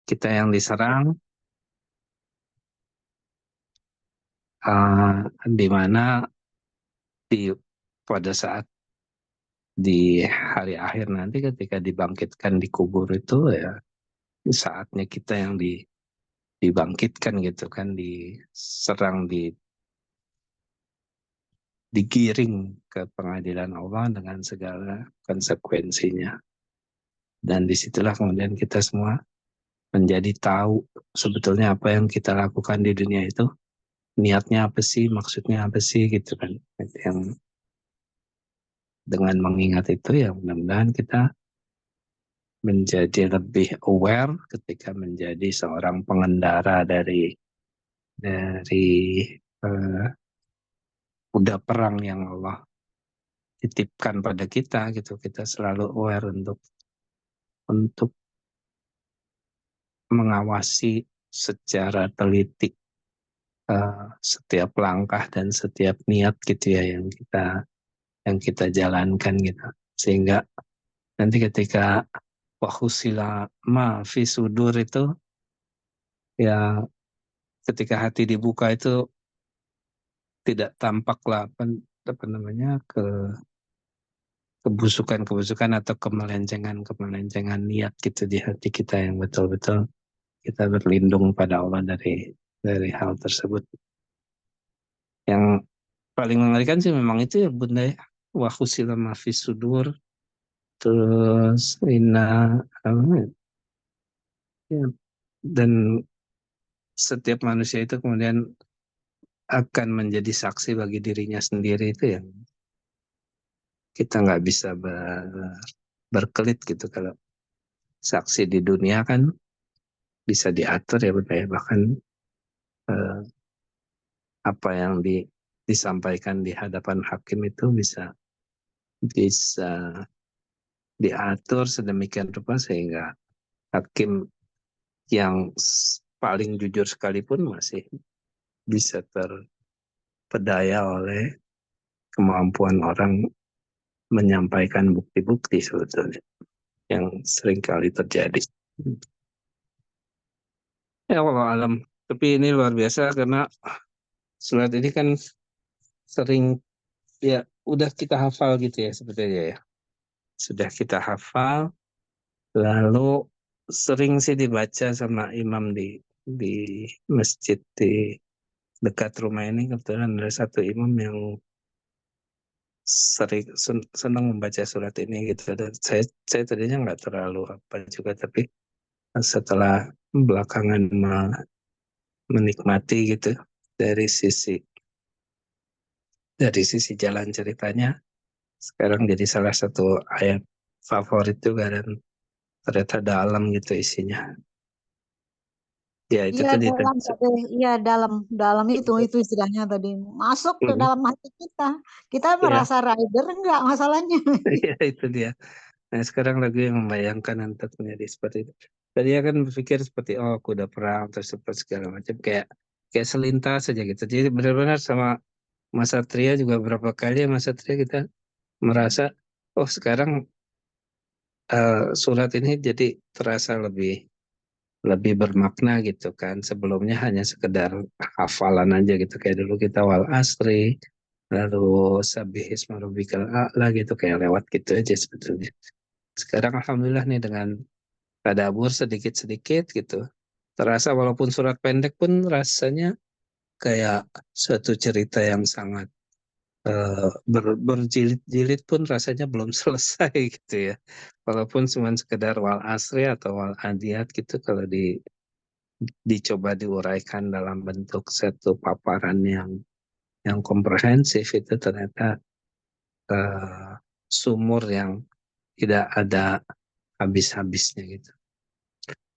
kita yang diserang, di mana pada saat di hari akhir nanti ketika dibangkitkan di kubur itu ya saatnya kita yang dibangkitkan gitu kan, diserang, digiring ke pengadilan Allah dengan segala konsekuensinya. Dan disitulah kemudian kita semua menjadi tahu sebetulnya apa yang kita lakukan di dunia itu niatnya apa sih, maksudnya apa sih gitu kan. Yang dengan mengingat itu ya mudah-mudahan kita menjadi lebih aware ketika menjadi seorang pengendara dari kuda perang yang Allah titipkan pada kita gitu. Kita selalu aware untuk mengawasi secara teliti setiap langkah dan setiap niat gitu ya yang kita jalankan gitu, sehingga nanti ketika wahusila ma fi sudur itu ya ketika hati dibuka itu tidak tampaklah apa namanya kebusukan-kebusukan atau kemelencengan-kemelencengan niat gitu di hati kita, yang betul-betul kita berlindung pada Allah dari hal tersebut. Yang paling mengerikan sih memang itu ya Bunda ya, wa khusila ma fis sudur, terus ya, dan setiap manusia itu kemudian akan menjadi saksi bagi dirinya sendiri, itu yang kita nggak bisa berkelit gitu. Kalau saksi di dunia kan bisa diatur ya Bunda ya, bahkan eh, apa yang disampaikan di hadapan hakim itu bisa bisa diatur sedemikian rupa sehingga hakim yang paling jujur sekalipun masih bisa terpedaya oleh kemampuan orang menyampaikan bukti-bukti sebetulnya yang seringkali terjadi. Ya Allah alam. Tapi ini luar biasa karena surat ini kan sering ya udah kita hafal gitu ya sebetulnya ya. Sudah kita hafal, lalu sering sih dibaca sama imam di masjid di dekat rumah ini. Kebetulan ada satu imam yang sering senang membaca surat ini gitu. Dan saya tadinya nggak terlalu apa juga, tapi setelah belakangan menikmati gitu dari sisi jalan ceritanya, sekarang jadi salah satu ayat favorit juga, dan ternyata dalam gitu isinya. Ya itu Iya tadi. dalam tadi, iya dalam dalam itu istilahnya tadi masuk ke dalam hati kita. Kita Ya, merasa rider enggak masalahnya. ya itu dia. Nah sekarang lagu yang membayangkan untuk menjadi seperti itu. Tadi kan berpikir seperti oh kuda perang terus seperti segala macam, kayak selintas saja gitu. Jadi benar-benar sama Mas Satria juga berapa kali ya Mas Satria kita merasa oh sekarang surat ini jadi terasa lebih lebih bermakna gitu kan. Sebelumnya hanya sekedar hafalan aja gitu, kayak dulu kita wal asri lalu sabbihisma rabbikal a'la gitu, kayak lewat gitu aja sebetulnya. Sekarang alhamdulillah nih dengan tadabbur sedikit-sedikit gitu, terasa walaupun surat pendek pun rasanya kayak suatu cerita yang sangat berjilid-jilid pun rasanya belum selesai gitu ya. Walaupun cuma sekedar wal asri atau wal adiyat gitu, kalau dicoba diuraikan dalam bentuk satu paparan yang komprehensif, itu ternyata eh, sumur yang tidak ada habis-habisnya gitu.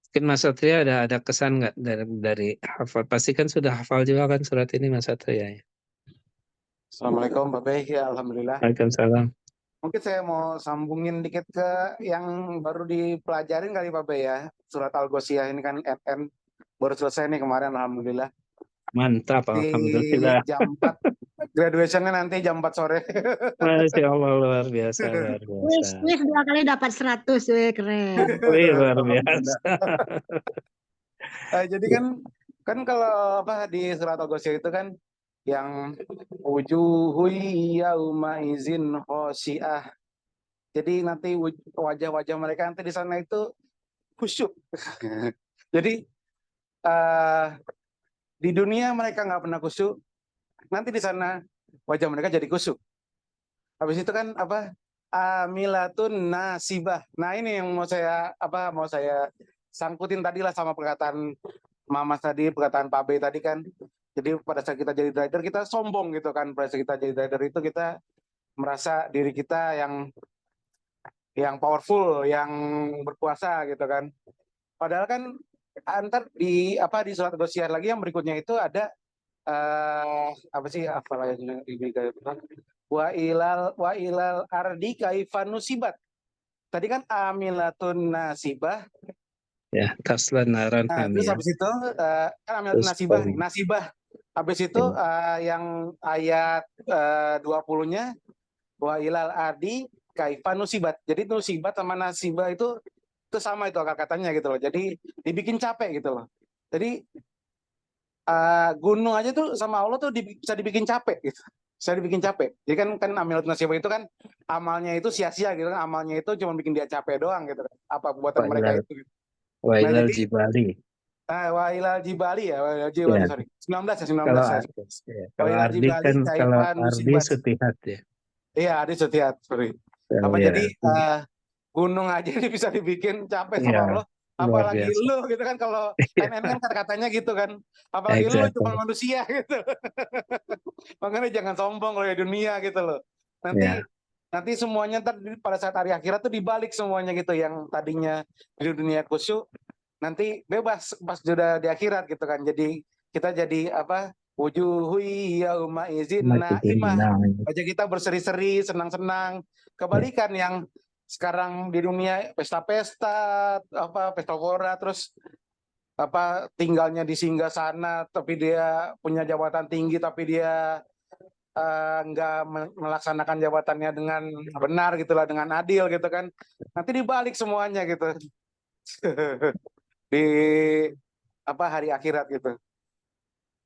Mungkin Mas Satria ada kesan nggak dari hafal? Pasti kan sudah hafal juga kan surat ini Mas Satria ya. Assalamualaikum Pak Bey, ya Alhamdulillah. Waalaikumsalam. Mungkin saya mau sambungin dikit ke yang baru dipelajarin kali Pak Bey ya. Surat Al-Ghoshiyah ini kan MM baru selesai nih kemarin Alhamdulillah. Mantap, Di alhamdulillah. jam 4, graduationnya nanti jam 4 sore. Masya Allah luar biasa, luar biasa. Wis 2 kali dapat 100, weh keren. Wih, luar Alhamdulillah. biasa. Jadi kan kalau apa di surat Al-Ghasyiyah itu kan yang wujuhu yauma izin khosyiah. Jadi nanti wajah-wajah mereka nanti di sana itu khusyuk. Jadi eh, di dunia mereka nggak pernah khusyuk, nanti di sana wajah mereka jadi khusyuk. Habis itu kan apa? Amilatun nasibah. Nah, ini yang mau saya sangkutin tadi lah sama perkataan Mama tadi, perkataan Pak B tadi kan. Jadi pada saat kita jadi trader kita sombong gitu kan. Pada saat kita jadi trader itu kita merasa diri kita yang powerful, yang berkuasa gitu kan. Padahal kan antar di surat Ghasyiyah lagi yang berikutnya itu ada apa sih wa ilal ardi kaifan nusibat. Tadi kan amilatun nasibah. Ya, tasla naran Nah, terus hamiyah. habis itu kan amilatun Terus nasibah nih. Nasibah. Habis itu yang ayat 20-nya wa ilal ardi kaifan nusibat. Jadi nusibat sama nasibah itu sama itu akar katanya gitu loh. Jadi dibikin capek gitu loh. Jadi gunung aja tuh sama Allah tuh bisa dibikin capek gitu. Bisa dibikin capek. Jadi kan amilatun nasibah itu kan amalnya itu sia-sia gitu kan. Amalnya itu cuma bikin dia capek doang gitu kan. Apa buatan mereka itu gitu. Nah, Wailal jadi jibali. wa ilal jibali ya, wa ilal jibali Ya, sorry. 19 ya, 19 kalau ya. Wa kalau ilal Ardi jibali kan kalau kaifan Ardi nusibat. sutihat ya. Iya, Adi Setiat, sorry. Kalau Apa ya, jadi gunung aja ini bisa dibikin capek sama ya Allah, luar apalagi biasa. lu gitu kan. Kalau NN kan kata-katanya gitu kan, apalagi lu cuma Exactly. manusia gitu. Makanya jangan sombong loh ya dunia gitu loh. Ya, Nanti semuanya ntar pada saat hari akhirat tuh dibalik semuanya gitu, yang tadinya di dunia khusyuk nanti bebas pas sudah di akhirat gitu kan. Jadi kita jadi apa? Wujuhu yauma izin masih naimah. nah, Wajah kita berseri-seri, senang-senang. ya, Kebalikan yang sekarang di dunia pesta-pesta, apa pesta pora, terus apa tinggalnya di singgah sana, tapi dia punya jabatan tinggi, tapi dia nggak melaksanakan jabatannya dengan benar gitulah, dengan adil gitu kan. Nanti dibalik semuanya gitu di apa hari akhirat gitu.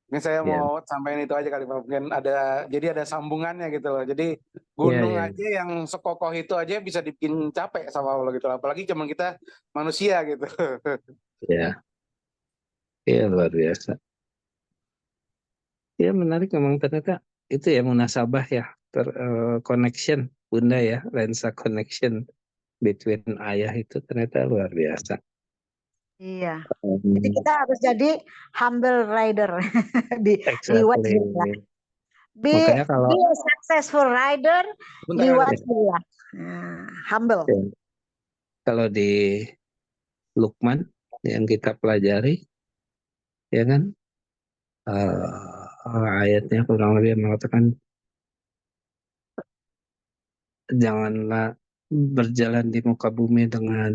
Mungkin saya ya, mau sampaikan itu aja kali Pak. Mungkin jadi ada sambungannya gitu loh. Jadi ya, gunung ya, aja yang sekokoh itu aja bisa dibikin capek sama Allah gitu. Apalagi cuman kita manusia gitu. ya, ya luar biasa. Ya menarik memang ternyata itu ya munasabah ya connection Bunda ya lensa connection between ayah itu ternyata luar biasa. Iya. Jadi kita harus jadi humble rider di Exactly. Wajiblah. Makanya kalau Be a successful rider, Bentar kali. Wajiblah. Nah, humble. kalau di Lukman yang kita pelajari ya kan ayatnya kurang lebih mengatakan janganlah berjalan di muka bumi dengan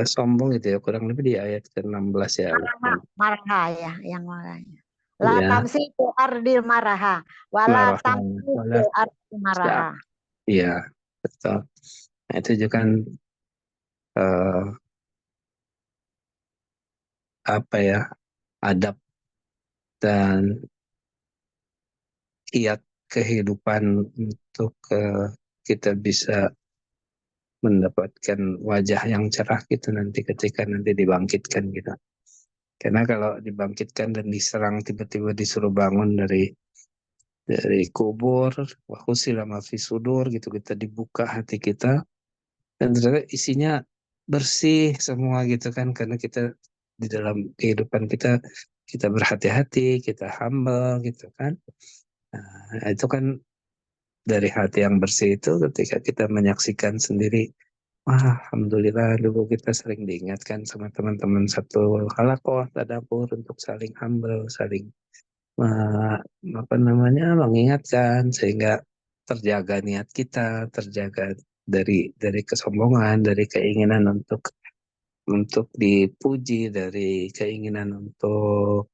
sombong gitu ya, kurang lebih di ayat ke-16 ya Lukman. Maraha ya, yang marahnya. La Ya, tamsi tu ardil maraha, wala marah tamsi wala tu ardil maraha. iya betul. Nah, itu juga kan apa ya adab dan kiat kehidupan untuk kita bisa mendapatkan wajah yang cerah gitu nanti ketika nanti dibangkitkan gitu. Karena kalau dibangkitkan dan diserang tiba-tiba disuruh bangun dari kubur, wahusila ma fi sudur gitu, kita dibuka hati kita dan ternyata isinya bersih semua gitu kan, karena kita di dalam kehidupan kita berhati-hati, kita humble gitu kan. Nah, itu kan dari hati yang bersih itu ketika kita menyaksikan sendiri, wah, alhamdulillah dulu kita sering diingatkan sama teman-teman satu halakoh tadabbur untuk saling humble, saling apa namanya mengingatkan sehingga terjaga niat kita, terjaga dari kesombongan, dari keinginan untuk dipuji, dari keinginan untuk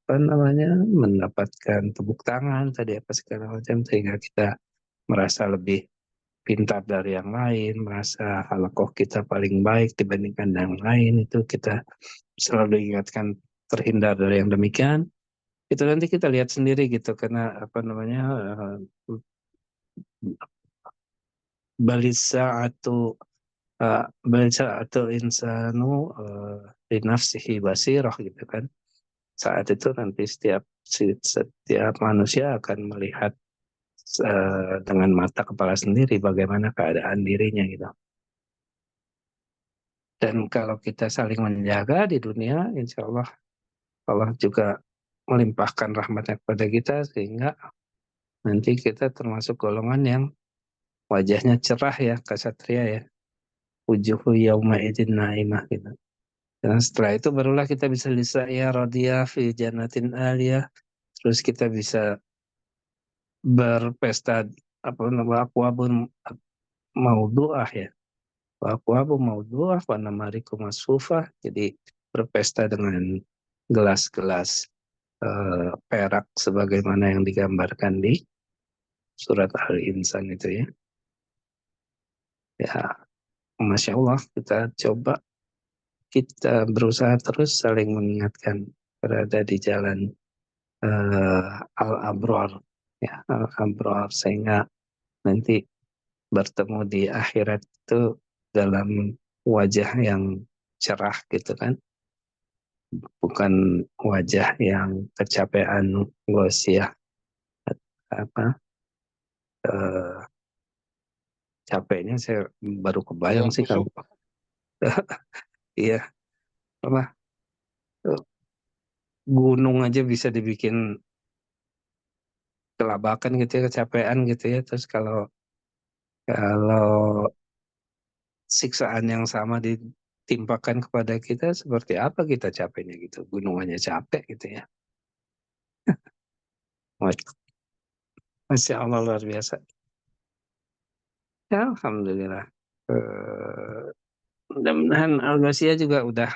apa namanya mendapatkan tepuk tangan tadi apa segala macam sehingga kita merasa lebih pintar dari yang lain, merasa halakoh kita paling baik dibandingkan yang lain itu kita selalu diingatkan terhindar dari yang demikian. Itu nanti kita lihat sendiri gitu, karena apa namanya, balisa atau insanu linafsihi basirah gitu kan. Saat itu nanti setiap manusia akan melihat dengan mata kepala sendiri bagaimana keadaan dirinya gitu. Dan kalau kita saling menjaga di dunia, insya Allah Allah juga melimpahkan rahmatnya kepada kita, sehingga nanti kita termasuk golongan yang wajahnya cerah ya, kasatria ya. Wujuhu yauma idin naimah gitu. Dan setelah itu barulah kita bisa ya radiyah fi jannatin aliyah. Terus kita bisa berpesta apa namanya, aqwabun maudu'ah ya. Aqwabun maudu'ah wa namariku masfufah. Jadi berpesta dengan gelas-gelas perak sebagaimana yang digambarkan di surat Al-Insan itu ya. Ya, Masya Allah, kita berusaha terus saling mengingatkan, berada di jalan al-abrar ya, al-abrar, sehingga nanti bertemu di akhirat itu dalam wajah yang cerah gitu kan, bukan wajah yang kecapean gosiah, apa capeknya saya baru kebayang Yang sih kalau kusuk. iya apa gunung aja bisa dibikin kelabakan gitu ya, kecapean gitu ya. Terus kalau kalau siksaan yang sama ditimpakan kepada kita, seperti apa kita capeknya gitu. Gunung aja capek gitu ya. Masya Allah, luar biasa. Ya, Alhamdulillah. Mudah-mudahan Al-Ghasyiyah juga udah,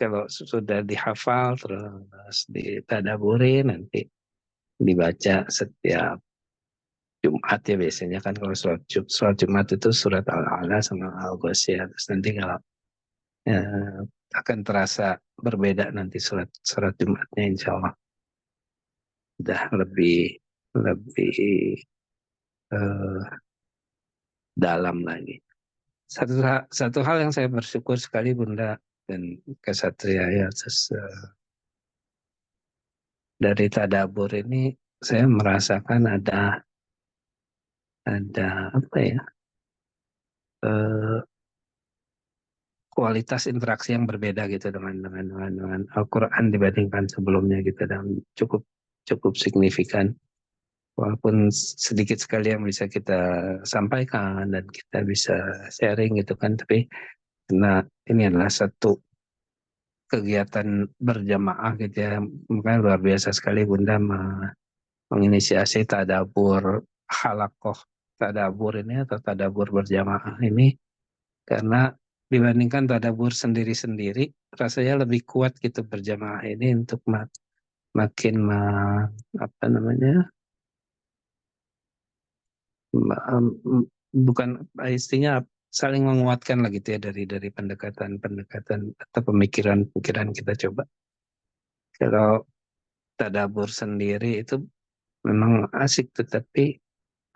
kalau sudah dihafal terus ditadaburi, nanti dibaca setiap Jumat ya, biasanya kan kalau sholat Jumat itu surat Al-A'la sama Al-Ghasyiyah. Terus nanti kalau ya, akan terasa berbeda nanti surat Jumatnya, insya Allah udah lebih lebih eh, dalam lagi. Satu hal yang saya bersyukur sekali Bunda dan Kesatria ya, dari tadabur ini saya merasakan ada apa ya, eh, kualitas interaksi yang berbeda gitu dengan Al-Quran dibandingkan sebelumnya gitu, dan cukup cukup signifikan. Walaupun sedikit sekali yang bisa kita sampaikan dan kita bisa sharing gitu kan, tapi karena ini adalah satu kegiatan berjamaah gitu ya, makanya luar biasa sekali Bunda menginisiasi tadabur halakoh tadabur ini atau tadabur berjamaah ini, karena dibandingkan tadabur sendiri-sendiri rasanya lebih kuat gitu berjamaah ini untuk makin apa namanya, bukan istinya, saling menguatkan lah gitu ya, dari pendekatan-pendekatan atau pemikiran-pemikiran kita coba. Kalau tadabur sendiri itu memang asik, tetapi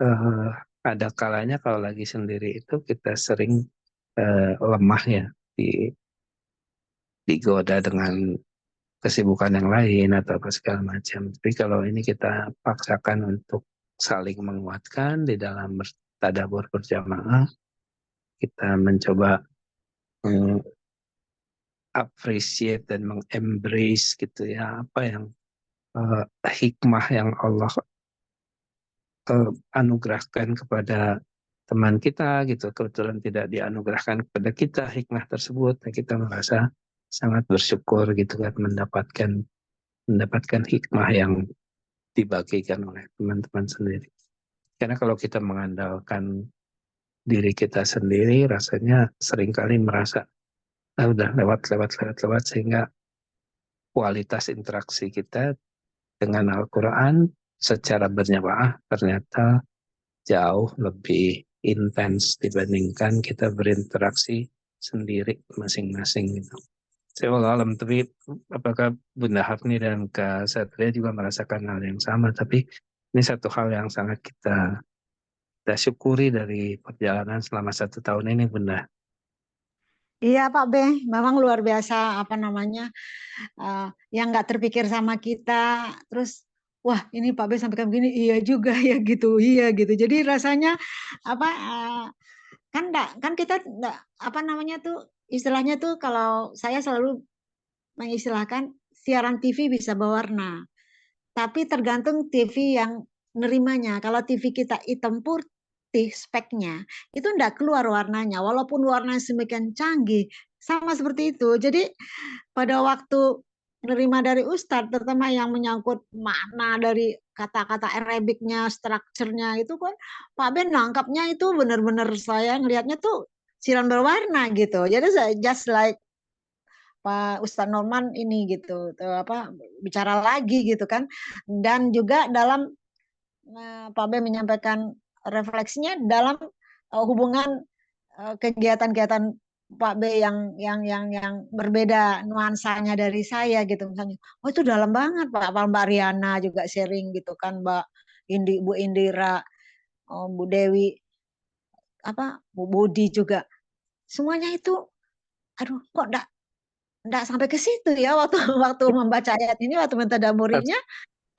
eh, ada kalanya kalau lagi sendiri itu kita sering lemah ya, digoda dengan kesibukan yang lain atau apa segala macam. Tapi kalau ini kita paksakan untuk saling menguatkan di dalam tadabur berjamaah, kita mencoba appreciate dan mengembrace gitu ya, apa yang hikmah yang Allah anugerahkan kepada teman kita gitu, kebetulan tidak dianugerahkan kepada kita hikmah tersebut. Nah, kita merasa sangat bersyukur gitu kan, mendapatkan hikmah yang dibagikan oleh teman-teman sendiri. Karena kalau kita mengandalkan diri kita sendiri, rasanya seringkali merasa udah lewat, sehingga kualitas interaksi kita dengan Al-Quran secara berjamaah ternyata jauh lebih intens dibandingkan kita berinteraksi sendiri masing-masing gitu. Saya walau alam, tapi apakah Bunda Hafni dan Kak Satria juga merasakan hal yang sama? Tapi ini satu hal yang sangat kita syukuri dari perjalanan selama 1 tahun ini, Bunda. Iya Pak B, memang luar biasa apa namanya yang nggak terpikir sama kita. Terus wah ini Pak B sampaikan begini, iya juga ya gitu, iya gitu. Jadi rasanya apa kan kita nggak apa namanya tuh istilahnya tuh kalau saya selalu mengistilahkan siaran TV bisa berwarna. Tapi tergantung TV yang nerimanya. Kalau TV kita hitam putih speknya, itu enggak keluar warnanya. Walaupun warnanya semakin canggih, sama seperti itu. Jadi pada waktu nerima dari Ustadz, terutama yang menyangkut makna dari kata-kata Arabiknya, strukturnya itu kan Pak Ben nangkapnya itu benar-benar saya ngelihatnya tuh siaran berwarna gitu. Jadi saya just like Pak Ustadz Norman ini gitu apa bicara lagi gitu kan dan juga dalam Pak B menyampaikan refleksinya dalam hubungan kegiatan-kegiatan Pak B yang berbeda nuansanya dari saya gitu misalnya oh itu dalam banget Pak Mbak Riana juga sharing gitu kan Mbak Bu Indira Bu Dewi apa Bu Budi juga semuanya itu aduh kok enggak sampai ke situ ya waktu waktu membaca ayat ini waktu mentadaburinya.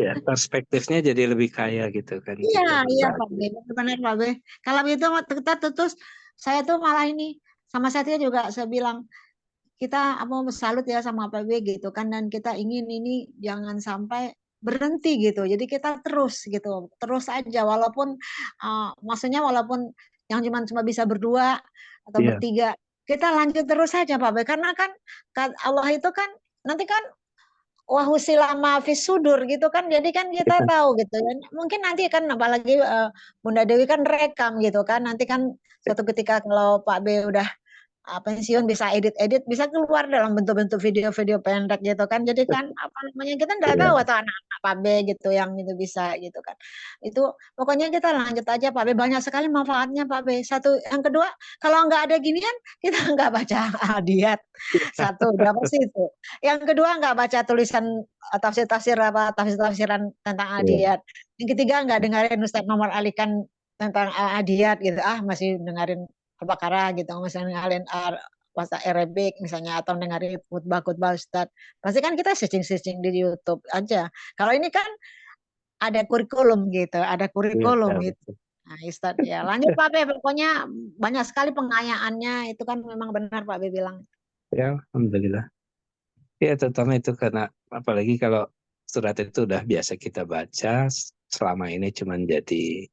Ya, perspektifnya jadi lebih kaya gitu kan Iya, kita iya berbagi. Pak B, benar Pak B. Kalau begitu kita terus saya tuh malah ini sama saya juga saya bilang kita mau salut ya sama Pak B gitu kan dan kita ingin ini jangan sampai berhenti gitu. Jadi kita terus gitu, terus aja walaupun maksudnya walaupun yang cuma bisa berdua atau Iya, bertiga, kita lanjut terus saja Pak B karena kan Allah itu kan nanti kan wahusilama fisudur gitu kan jadi kan kita tahu gitu ya mungkin nanti kan apalagi Bunda Dewi kan rekam gitu kan nanti kan suatu ketika kalau Pak B udah pensiun bisa edit-edit bisa keluar dalam bentuk-bentuk video-video pendek gitu kan jadi kan apa namanya kita nggak tahu iya. atau anak-anak Pak B gitu yang itu bisa gitu kan itu pokoknya kita lanjut aja Pak B banyak sekali manfaatnya Pak B satu yang kedua kalau nggak ada ginian kita nggak baca diet satu udah pasti itu yang kedua nggak baca tulisan tafsir-tafsir apa tafsir-tafsiran tentang Iya. adiat yang ketiga nggak dengerin Ustadz Nomor Alikan tentang adiat gitu masih dengerin Al-Baqarah gitu misalnya ngalihin bahasa Arabik misalnya atau dengerin khutbah-khutbah Ustaz. Pasti kan kita searching-searching di YouTube aja. Kalau ini kan ada kurikulum gitu, ada Iya, kurikulum betul, gitu. betul. Nah, Ustaz ya lanjut Pak B, pokoknya banyak sekali pengayaannya itu kan memang benar Pak B bilang. Ya, alhamdulillah. Ya, terutama itu karena apalagi kalau surat itu udah biasa kita baca, selama ini cuma jadi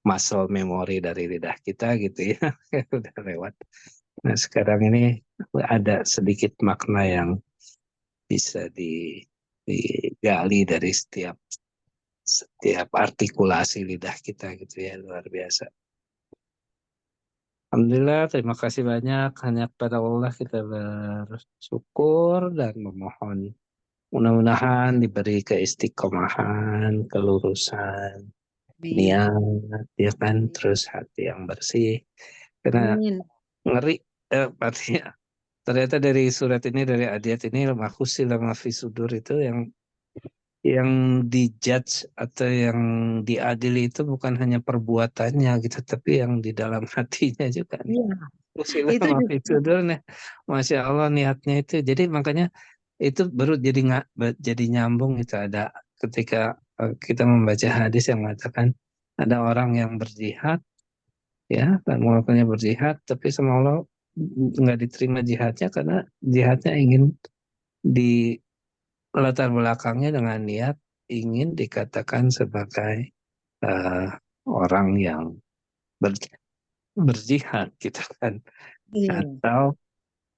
muscle memory dari lidah kita gitu ya, udah lewat. Nah, sekarang ini ada sedikit makna yang bisa digali dari setiap artikulasi lidah kita gitu ya, luar biasa. Alhamdulillah, terima kasih banyak. Hanya kepada Allah kita bersyukur dan memohon. Mudah-mudahan diberi keistiqomahan, kelurusan, Amin. niat, ya kan, terus hati yang bersih. Karena Amin. ngeri, artinya ternyata dari surat ini, dari ayat ini, mahusi lama fi sudur itu yang dijudge atau yang diadili itu bukan hanya perbuatannya gitu, tapi yang di dalam hatinya juga nih. Iya, Usilah itu maaf juga. itu dulu nih, masya Allah niatnya itu. Jadi makanya itu baru jadi jadi nyambung itu ada ketika kita membaca hadis yang mengatakan ada orang yang berjihad ya dan melakukannya berjihad tapi sama Allah nggak diterima jihadnya karena jihadnya ingin di latar belakangnya dengan niat ingin dikatakan sebagai eh, orang yang ber- berjihad gitu kan Iya. atau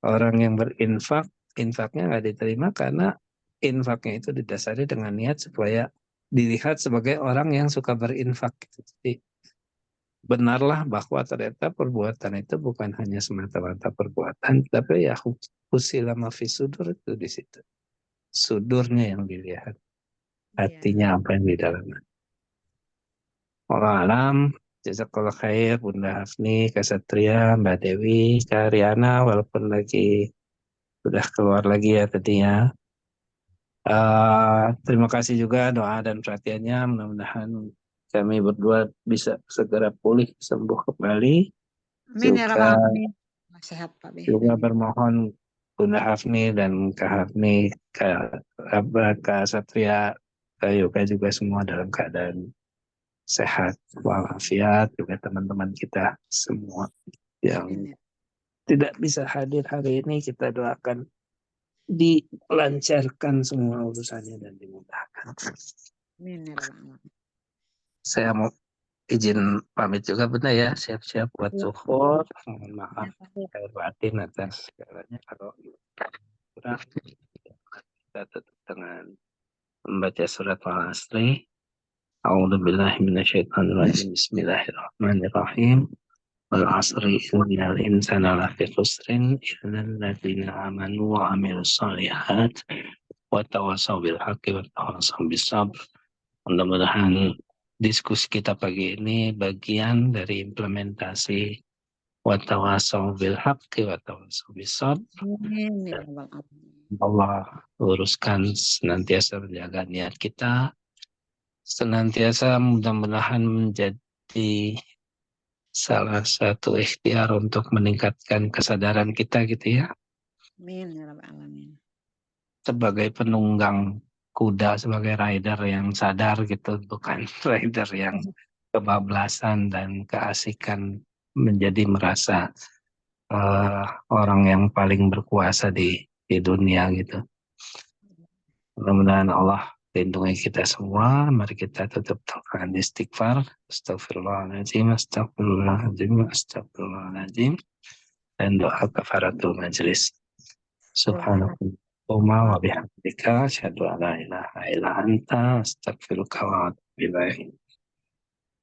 orang yang berinfak, infaknya nggak diterima karena infaknya itu didasari dengan niat supaya dilihat sebagai orang yang suka berinfak. Gitu. Jadi benarlah bahwa ternyata perbuatan itu bukan hanya semata-mata perbuatan, tapi ya husilama fi sudur itu di situ. Sudurnya yang dilihat, Iya. hatinya apa yang di dalamnya. Allah alam, jazakallah khair, Bunda Hafni, Kak Satria, Mbak Dewi, Kak Riana, walaupun lagi sudah keluar lagi ya tadi ya. Terima kasih juga doa dan perhatiannya. Mudah-mudahan kami berdua bisa segera pulih, sembuh kembali. Amin ya rabbal Juga alamin. Sehat Pak B. bermohon Bunda Hafni dan Kak Hafni, Kak Satria, Kak Yoga juga semua dalam keadaan sehat walafiat, juga teman-teman kita semua yang Amin ya. tidak bisa hadir hari ini, kita doakan dilancarkan semua urusannya dan dimudahkan. Amin ya rabbal alamin. Saya mau izin pamit juga Bunda ya, siap-siap buat Ya. zuhur. Mohon maaf Ya, Pak B. lahir batin atas segalanya kalau kurang. Kita tutup dengan membaca surat Al-Asri. A'udzubillahi minasyaitonirrajim. Bismillahirrahmanirrahim. Wal 'asri innal insana lafi khusrin illal ladzina amanu wa 'amilus shalihat wa tawassaw bil haqqi wa tawassaw bis sabr. Mudah-mudahan diskusi kita pagi ini bagian dari implementasi wa tawassaw bil haqqi wa tawassaw bis sabr. Amin ya rabbal alamin. Allah luruskan senantiasa menjaga niat kita, senantiasa mudah-mudahan menjadi salah satu ikhtiar untuk meningkatkan kesadaran kita gitu ya. Amin ya rabbal alamin. Sebagai penunggang kuda, sebagai rider yang sadar gitu, bukan rider yang kebablasan dan keasikan menjadi merasa orang yang paling berkuasa di dunia gitu. Mudah-mudahan Allah lindungi kita semua. Mari kita tutup dengan istighfar. Astagfirullahaladzim, astagfirullahaladzim, astagfirullahaladzim. Dan doa kafaratul majlis. Subhanallah wa bihamdika, asyhadu an la ilaha illa anta, astaghfiruka wa atubu ilaik.